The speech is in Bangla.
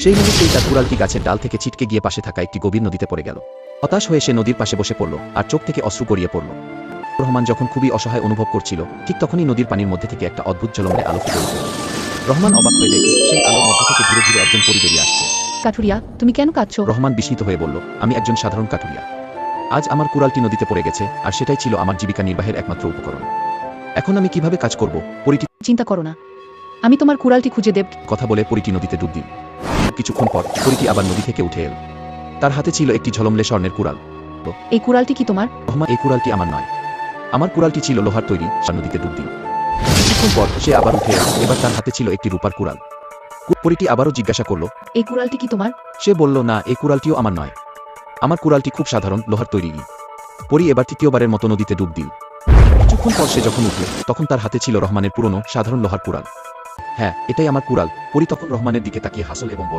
সেই মুহূর্তেই তার কুড়ালটি গাছের ডাল থেকে ছিটকে গিয়ে পাশে থাকা একটি গভীর নদীতে পড়ে গেল। হতাশ হয়ে সে নদীর পাশে বসে পড়ল আর চোখ থেকে অশ্রু গড়িয়ে পড়ল। রহমান যখন খুবই অসহায় অনুভব করছিল, ঠিক তখনই নদীর পানির মধ্যে থেকে একটা অদ্ভুত ঝলমলে আলো ফুটে উঠল। রহমান অবাক হয়ে দেখে সেই আলোর মধ্য থেকে ধীরে ধীরে একজন পরী বেরিয়ে আসছে। কাঠুরিয়া, তুমি কেন কাঁদছো? রহমান বিস্মিত হয়ে বলল, আমি একজন সাধারণ কাঠুরিয়া। আজ আমার কুড়ালটি নদীতে পড়ে গেছে, আর সেটাই ছিল আমার জীবিকা নির্বাহের একমাত্র উপকরণ। এখন আমি কিভাবে কাজ করব? পরীটি চিন্তা করো না, আমি তোমার কুড়ালটি খুঁজে দেব। কথা বলে পরীটি নদীতে ডুব দিল। কিছুক্ষণ পর পরীটি আবার নদী থেকে উঠে এল। তার হাতে ছিল একটি ঝলমলে স্বর্ণের কুড়াল। এই কুড়ালটি কি তোমার? রহমান, এই কুড়ালটি আমার নয়। আমার কুড়ালটি ছিল লোহার তৈরি। সে নদীতে ডুব দিল। কিছুক্ষণ পর সে আবার উঠে এল। এবার তার হাতে ছিল একটি রূপার কুড়াল। পরীটি আবারও জিজ্ঞাসা করল, এই কুড়ালটি কি তোমার? সে বলল, না, এই কুড়ালটিও আমার নয়। আমার কুড়ালটি খুব সাধারণ, লোহার তৈরি। পরী এবার তৃতীয়বারের মতো নদীতে ডুব দিল। কিছুক্ষণ পর সে যখন উঠল, তখন তার হাতে ছিল রহমানের পুরনো সাধারণ লোহার কুড়াল। হ্যাঁ, এটাই আমার কুড়াল। পরী তখন রহমানের দিকে তাকিয়ে হাসল এবং বলল,